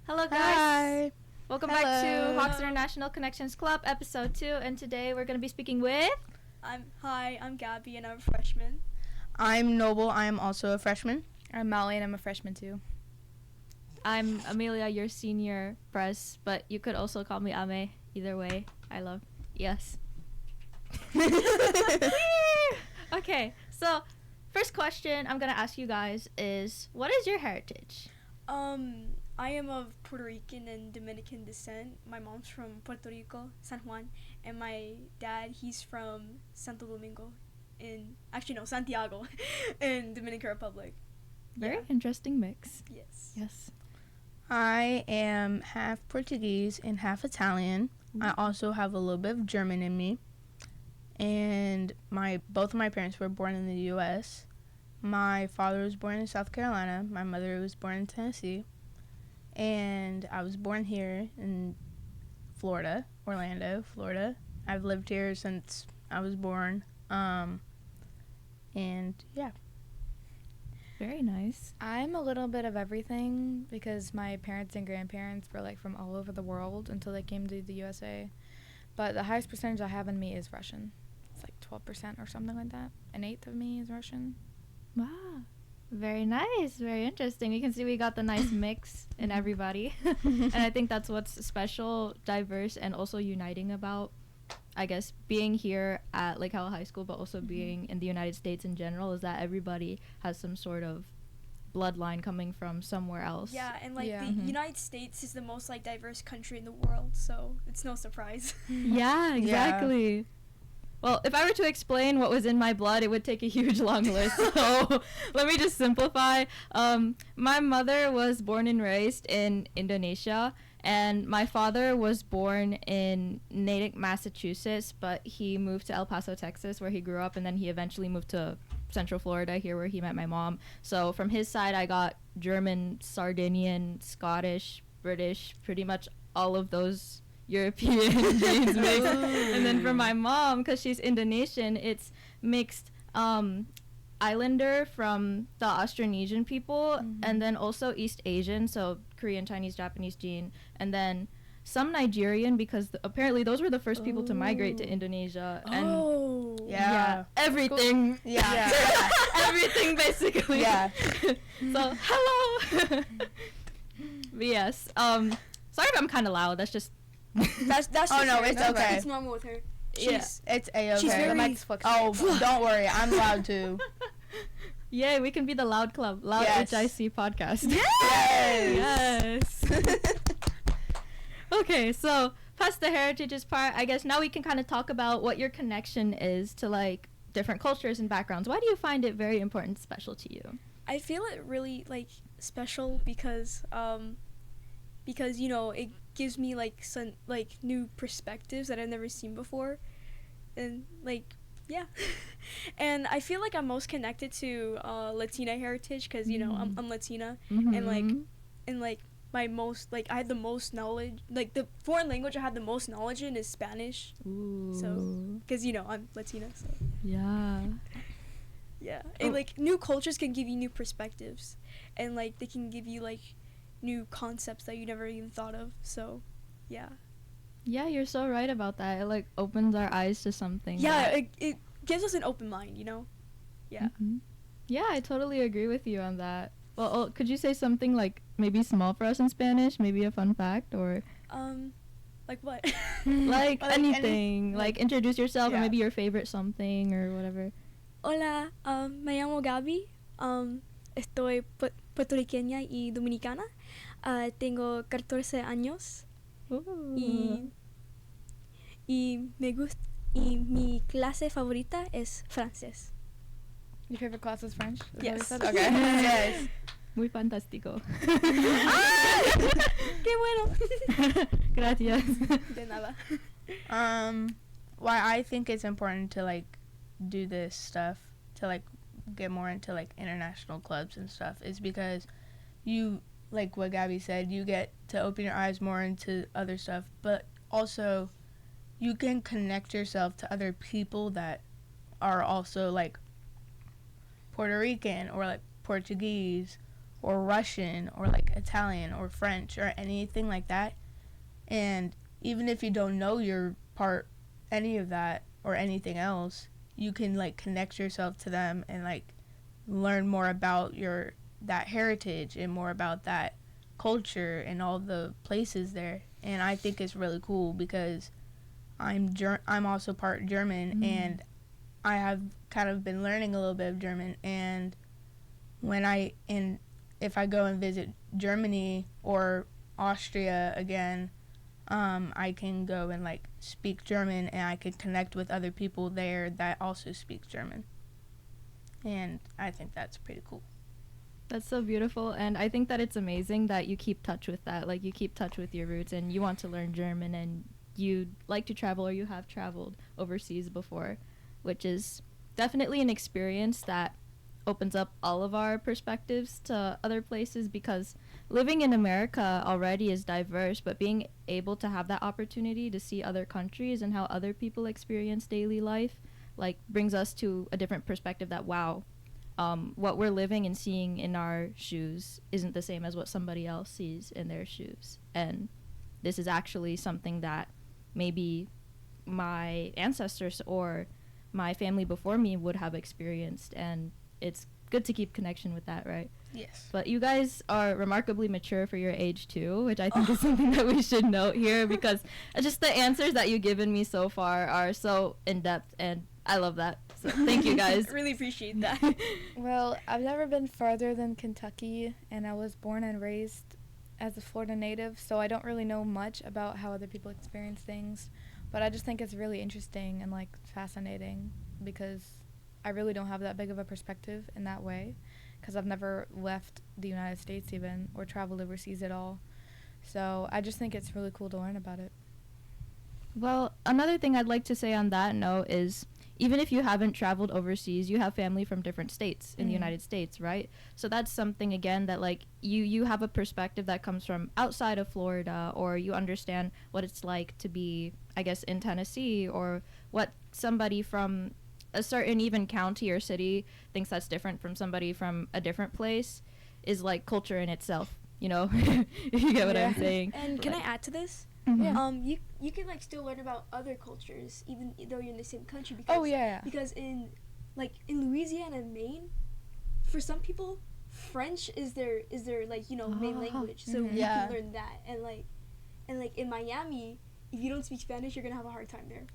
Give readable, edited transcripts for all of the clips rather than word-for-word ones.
Hello guys! Hi! Welcome back to Hawks International Connections Club, episode 2, and today we're going to be speaking with... I'm Gabby and I'm a freshman. I'm Noble, I am also a freshman. I'm Molly and I'm a freshman too. I'm Amelia, your senior press, but you could also call me Ame. Either way, I love... Yes. Okay, so first question I'm going to ask you guys is, what is your heritage? I am of Puerto Rican and Dominican descent. My mom's from Puerto Rico, San Juan, and my dad, he's from Santo Domingo Santiago in Dominican Republic. Very interesting mix. Yes. I am half Portuguese and half Italian. I also have a little bit of German in me. And both of my parents were born in the U.S. My father was born in South Carolina. My mother was born in Tennessee. And I was born here in Florida, Orlando, Florida. I've lived here since I was born. And yeah. Very nice. I'm a little bit of everything because my parents and grandparents were like from all over the world until they came to the USA. But the highest percentage I have in me is Russian. It's like 12% or something like that. An eighth of me is Russian. Wow. Very nice. Very interesting. You can see we got the nice mix in everybody. And I think that's what's special, diverse, and also uniting about, I guess, being here at Lake Howell High School, but also being in the United States in general, is that everybody has some sort of bloodline coming from somewhere else. Yeah, and the United States is the most diverse country in the world, so it's no surprise. Yeah, exactly. Yeah. Well, if I were to explain what was in my blood, it would take a huge long list. So let me just simplify. My mother was born and raised in Indonesia, and my father was born in Natick, Massachusetts, but he moved to El Paso, Texas, where he grew up, and then he eventually moved to Central Florida, here where he met my mom. So from his side, I got German, Sardinian, Scottish, British, pretty much all of those European genes mixed. And then for my mom, because she's Indonesian, it's mixed islander from the Austronesian people, and then also East Asian, so Korean, Chinese, Japanese gene, and then some Nigerian, because apparently those were the first people to migrate to Indonesia. And everything. Yeah. Everything basically. Yeah. So hello. But yes. Sorry if I'm kind of loud. That's just. That's oh no, it's okay. It's normal with her. It's a-okay. She's very... don't worry, I'm loud too. Yay, we can be the Loud Club. Loud HIC podcast. Yes! Okay, so past the heritages part, I guess now we can kind of talk about what your connection is to different cultures and backgrounds. Why do you find it very important, special to you? I feel it really special because it gives me some new perspectives that I've never seen before, and and I feel I'm most connected to Latina heritage because I'm Latina, and my most I had the most knowledge, the foreign language I had the most knowledge in is Spanish. Ooh. So because I'm Latina, so yeah, and new cultures can give you new perspectives, and they can give you new concepts that you never even thought of. So yeah, you're so right about that. It opens our eyes to something. It gives us an open mind, yeah. Yeah, I totally agree with you on that. Well, could you say something maybe small for us in Spanish, maybe a fun fact, or like what? Anything, introduce yourself, or maybe your favorite something or whatever. Hola, me llamo Gaby, estoy puertorriqueña y dominicana. Tengo 14 años. Y me gusta, y mi clase favorita es francés. Your favorite class is French? Yes. Okay. Yes. Muy fantástico. Qué bueno. Gracias. De nada. Why I think it's important to do this stuff, to get more into international clubs and stuff, is because you, what Gabby said, you get to open your eyes more into other stuff, but also you can connect yourself to other people that are also Puerto Rican or Portuguese or Russian or like Italian or French or anything like that. And even if you don't know your part, any of that or anything else, you can like connect yourself to them and like learn more about that heritage and more about that culture and all the places there. And I think it's really cool because I'm also part German, and I have kind of been learning a little bit of German. And if I go and visit Germany or Austria again, I can go and like speak German, and I can connect with other people there that also speak German. And I think that's pretty cool. That's so beautiful, and I think that it's amazing that you keep touch with that. Like, you keep touch with your roots, and you want to learn German, and you like to travel, or you have traveled overseas before, which is definitely an experience that opens up all of our perspectives to other places, because living in America already is diverse, but being able to have that opportunity to see other countries and how other people experience daily life, like, brings us to a different perspective that, wow, what we're living and seeing in our shoes isn't the same as what somebody else sees in their shoes. And this is actually something that maybe my ancestors or my family before me would have experienced, and it's good to keep connection with that, right? Yes. But you guys are remarkably mature for your age too, which I think is something that we should note here, because just the answers that you've given me so far are so in-depth, and I love that. So thank you guys. Really appreciate that. Well, I've never been farther than Kentucky, and I was born and raised as a Florida native, so I don't really know much about how other people experience things, but I just think it's really interesting and like fascinating, because I really don't have that big of a perspective in that way, because I've never left the United States even, or traveled overseas at all. So I just think it's really cool to learn about it. Well, another thing I'd like to say on that note is, even if you haven't traveled overseas, you have family from different states in the United States, right? So that's something, again, that like you have a perspective that comes from outside of Florida, or you understand what it's like to be, I guess, in Tennessee, or what somebody from a certain even county or city thinks that's different from somebody from a different place, is like culture in itself, you know? If you get what I'm saying. And can I add to this? Yeah. You can like still learn about other cultures even though you're in the same country, because because in Louisiana and Maine, for some people French is their like, you know, main language, so you can learn that. And like in Miami, if you don't speak Spanish, you're gonna have a hard time there.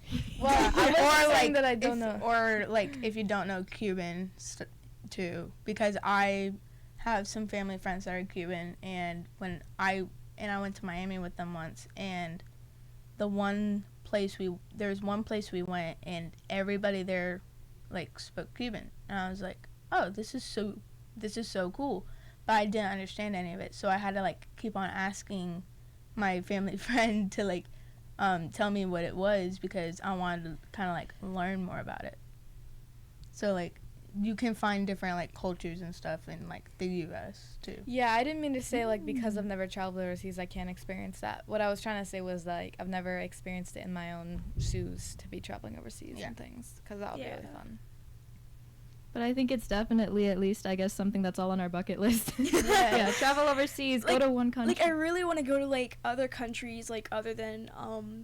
Well, or like that I don't know. Or like if you don't know Cuban too, because I have some family friends that are Cuban, and I went to Miami with them once, and there's one place we went, and everybody there like spoke Cuban, and I was like, oh, this is so cool, but I didn't understand any of it, so I had to like keep on asking my family friend to like tell me what it was, because I wanted to kind of like learn more about it. So like you can find different like cultures and stuff in like the U.S. too. Yeah, I didn't mean to say like because I've never traveled overseas I can't experience that. What I was trying to say was like I've never experienced it in my own shoes to be traveling overseas and things, because that would be really fun. But I think it's definitely, at least, I guess, something that's all on our bucket list. Yeah, travel overseas, Like- go to one country. Like I really want to go to like other countries, like other than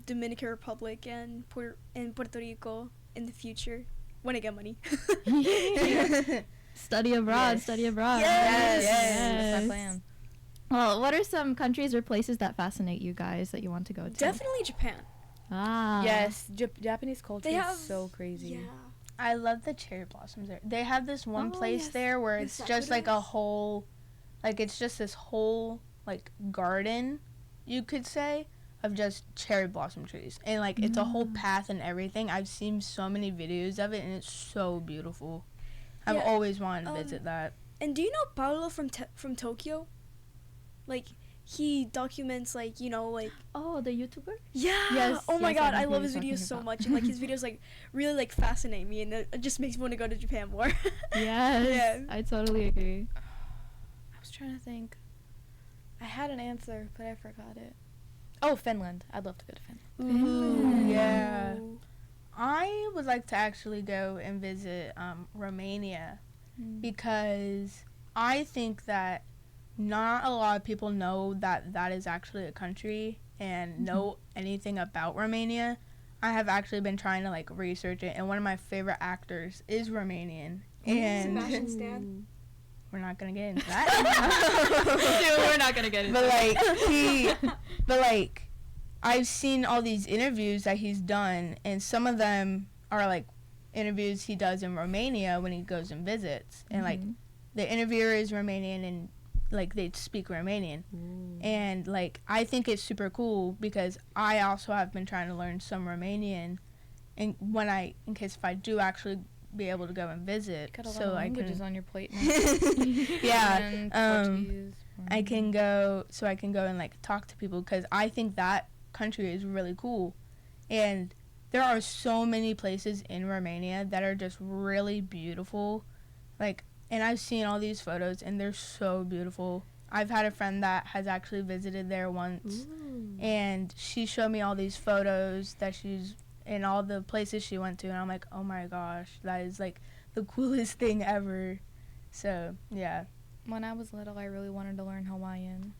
Dominican Republic and Puerto Rico in the future when I get money. Study abroad, Yes. study abroad. Yes. That's my plan. Well, what are some countries or places that fascinate you guys that you want to go to? Definitely Japan. Ah. Yes, Japanese culture They have is so crazy. Yeah. I love the cherry blossoms there. They have this one place yes. there where The it's just like a sakuras. whole, like it's just this whole like garden, you could say, of just cherry blossom trees, and like it's a whole path and everything. I've seen so many videos of it, and it's so beautiful. I've Yeah, always wanted to visit that. And do you know Paolo from Tokyo? Like he documents like, you know, like Oh, the YouTuber? yeah. Yes, Oh my yes, I god, know I who love you're his videos talking so about. much, and like his videos like really like fascinate me, and it just makes me want to go to Japan more. Yes. Yeah. I totally agree. I was trying to think. I had an answer, but I forgot it. Oh, Finland. I'd love to go to Finland. Ooh, yeah. I would like to actually go and visit Romania, because I think that not a lot of people know that that is actually a country and know anything about Romania. I have actually been trying to like research it, and one of my favorite actors is Romanian. And Sebastian Stan. we're not gonna get into that. Dude, we're not gonna get into But like I've seen all these interviews that he's done, and some of them are like interviews he does in Romania when he goes and visits, and like the interviewer is Romanian and like they speak Romanian. And like I think it's super cool because I also have been trying to learn some Romanian, and in case if I do actually be able to go and visit, Got a lot so of I languages can on your plate now. yeah Portuguese, I can go and like talk to people because I think that country is really cool, and there are so many places in Romania that are just really beautiful, like, and I've seen all these photos and they're so beautiful. I've had a friend that has actually visited there once, and she showed me all these photos that she's in all the places she went to, and I'm like, oh my gosh, that is like the coolest thing ever. So yeah. When I was little, I really wanted to learn Hawaiian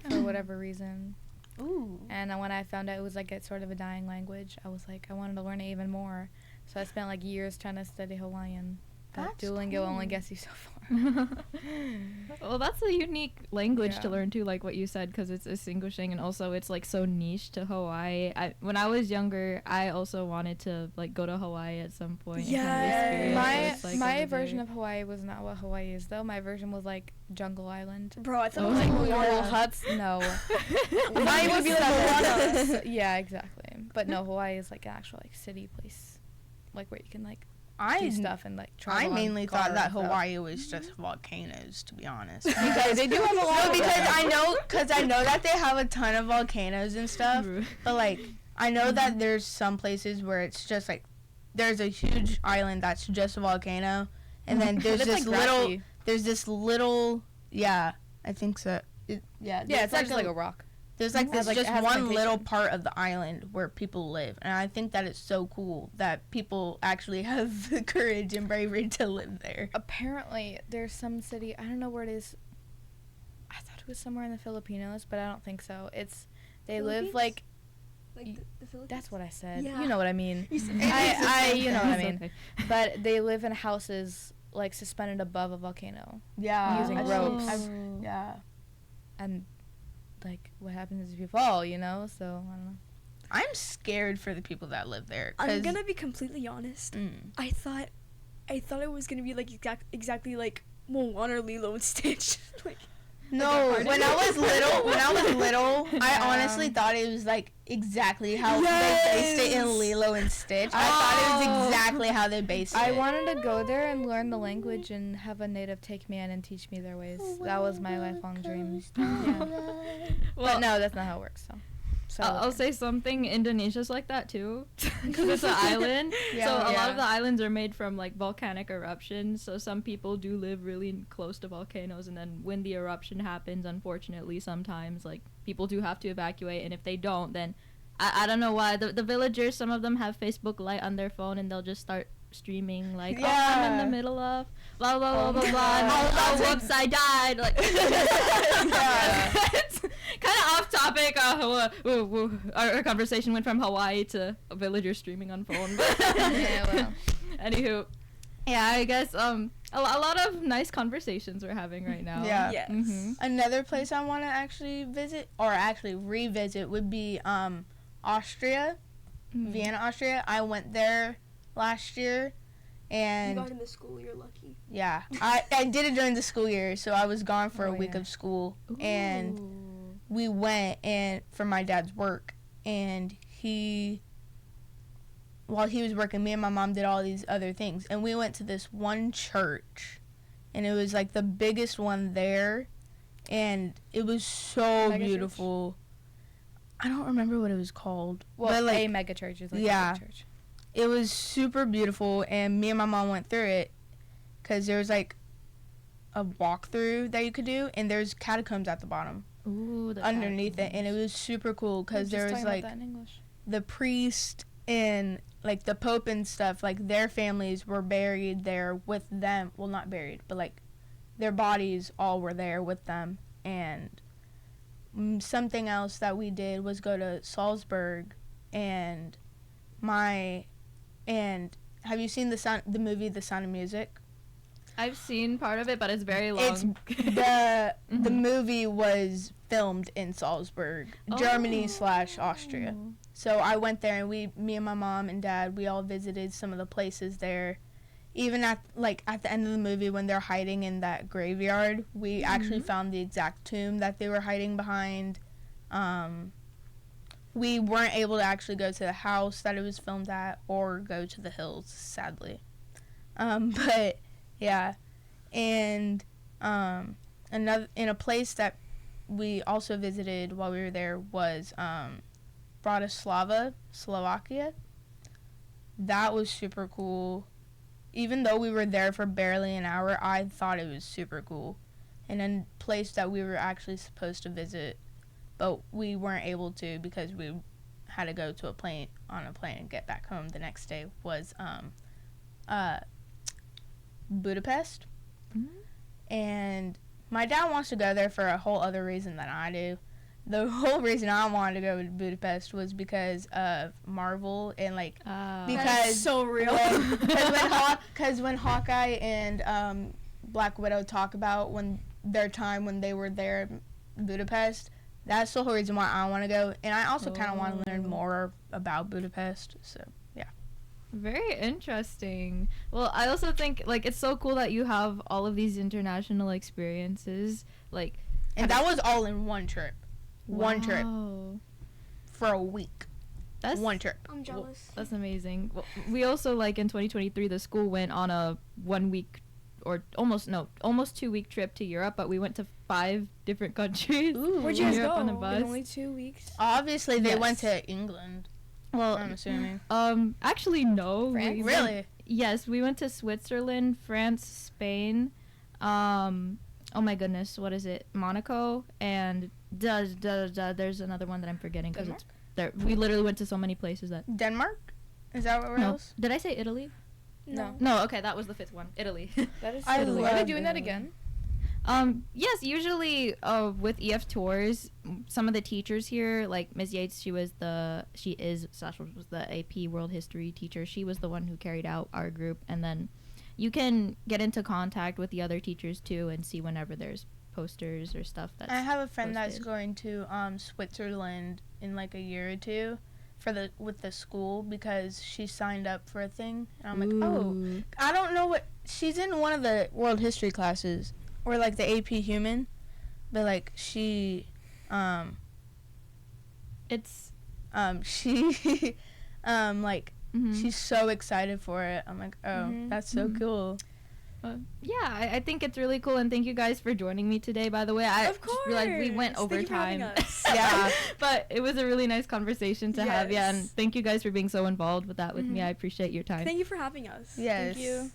for whatever reason. Ooh. And when I found out it was like it's sort of a dying language, I was like, I wanted to learn it even more. So I spent like years trying to study Hawaiian. But That's Duolingo cool. only gets you so far. Well, that's a unique language to Yeah. learn too, like what you said, because it's distinguishing, and also it's like so niche to Hawaii. When I was younger, I also wanted to like go to Hawaii at some point. and kind of experience what it's like My over version there. of Hawaii was not what Hawaii is, though. My version was like Jungle Island. Bro, I thought Oh. it was like Like little Moana. huts. No. Hawaii would be like Moana. Yeah, exactly. But no, Hawaii is like an actual like city place, like where you can like do I stuff and like travel. I on mainly car thought that and stuff. Hawaii was just volcanoes, to be honest. Because they do have a lot No, of because them. I know that they have a ton of volcanoes and stuff. But like I know that there's some places where it's just like there's a huge island that's just a volcano, and then there's It's, this like, grassy. yeah, I think so. Yeah, it's not just like a rock. There's like It has, this like- it just has one little plantation. part of the island where people live, and I think that it's so cool that people actually have the courage and bravery to live there. Apparently, there's some city. I don't know where it is. I thought it was somewhere in the Filipinos, but I don't think so. They live Philippines? like Like the Philippines. that's what I said. Yeah. You know what I mean. You said- You know what I It's mean. okay. But they live in houses like suspended above a volcano, Yeah, Using I've- ropes. yeah, and like what happens if you fall? You know. So I don't know. I'm scared for the people that live there. I'm gonna be completely honest. I thought it was gonna be like exactly like Moana or Lilo and Stitch. Like No, when I was little, I Yeah. honestly thought it was like exactly how Yes. they based it in Lilo and Stitch. I thought it was exactly how they based it. I wanted to go there and learn the language and have a native take me in and teach me their ways. That was my lifelong dream. Yeah. Well, But no, that's not how it works. So I'll say something. Indonesia's like that too, because it's an island. Yeah. So a lot Yeah. of the islands are made from like volcanic eruptions. So some people do live really close to volcanoes, and then when the eruption happens, unfortunately, sometimes like people do have to evacuate, and if they don't, then I don't know why the villagers, some of them have Facebook Lite on their phone, and they'll just start streaming like, oh, I'm in Yeah. the middle of blah blah blah blah my blah. And, God. oh, whoops, I died. Like, Yeah. it's kind of off topic. Our conversation went from Hawaii to a villager streaming on phone. But Yeah, well. Anywho, yeah, I guess a lot of nice conversations we're having right now. Yeah. yes. Mhm. Another place I want to actually visit or actually revisit would be Austria, Mhm. Vienna, Austria. I went there last year, You and got into school. You're lucky. yeah, I did it during the school year, so I was gone for a Oh, week yeah. of school, and Ooh. we went and for my dad's work, and while he was working, me and my mom did all these other things, and we went to this one church, and it was like the biggest one there, and it was so Mega church? beautiful. I don't remember what it was called. Well, but like a mega church is like yeah. a big church. it was super beautiful, and me and my mom went through it because there was like a walkthrough that you could do, and there's catacombs at the bottom Ooh, the underneath it, and it catacombs. was super cool We were because just there was talking about like that in English. the priest and like the pope and stuff, like their families were buried there with them. Well, not buried, but like their bodies all were there with them, and something else that we did was go to Salzburg, and have you seen the movie The Sound of Music? I've seen part of it, but it's very long. It's the movie was filmed in Salzburg, Germany / Austria. So I went there, and me and my mom and dad, we all visited some of the places there. Even at the end of the movie when they're hiding in that graveyard, we actually found the exact tomb that they were hiding behind. We weren't able to actually go to the house that it was filmed at or go to the hills, sadly. But yeah, and in a place that we also visited while we were there was Bratislava, Slovakia. That was super cool. Even though we were there for barely an hour, I thought it was super cool. And a place that we were actually supposed to visit, but we weren't able to because we had to go to on a plane and get back home the next day was Budapest. And my dad wants to go there for a whole other reason than I do. The whole reason I wanted to go to Budapest was because of Marvel and because That's so real. Because when Hawkeye and Black Widow talk about their time when they were there in Budapest, that's the whole reason why I want to go. And I also kind of want to learn more about Budapest. So yeah. Very interesting. Well, I also think it's so cool that you have all of these international experiences. And that was all in one trip. One trip Wow. for a week. That's One trip. I'm jealous. That's amazing. Well, we also in 2023 the school went on a 1 week or almost 2 week trip to Europe, but we went to 5 different countries. Ooh. Where'd you guys Europe go? on a bus. only 2 weeks. Obviously, they Yes. went to England. Well, I'm assuming. actually no. France? We went- Really? Yes, we went to Switzerland, France, Spain. Oh my goodness, what is it? Monaco and there's another one that I'm forgetting because it's there. We literally went to so many places that. Denmark? Is that where No, else? did I say Italy? No. No, okay, that was the 5th one. Italy. That is I so cool. Are they love doing that Italy. again? Yes, usually with EF tours, some of the teachers here, like Ms. Yates, she is the AP World History teacher. She was the one who carried out our group, and then you can get into contact with the other teachers too and see whenever there's posters or stuff that's I have a friend that's posted. going to Switzerland in a year or two with the school because she signed up for a thing. And I'm like, oh, Ooh. I don't know what she's in one of the world history classes or the AP Human, but she It's she mhm. she's so excited for it. I'm like, oh, that's so Mhm. cool. Yeah, I think it's really cool, and thank you guys for joining me today. By the way, I Of just realized we went course. over Thank you for having time. us. Yeah. But it was a really nice conversation to have. Yeah, and Yes. thank you guys for being so involved with that with me. Mhm. I appreciate your time. Thank you for having us. Yes. you.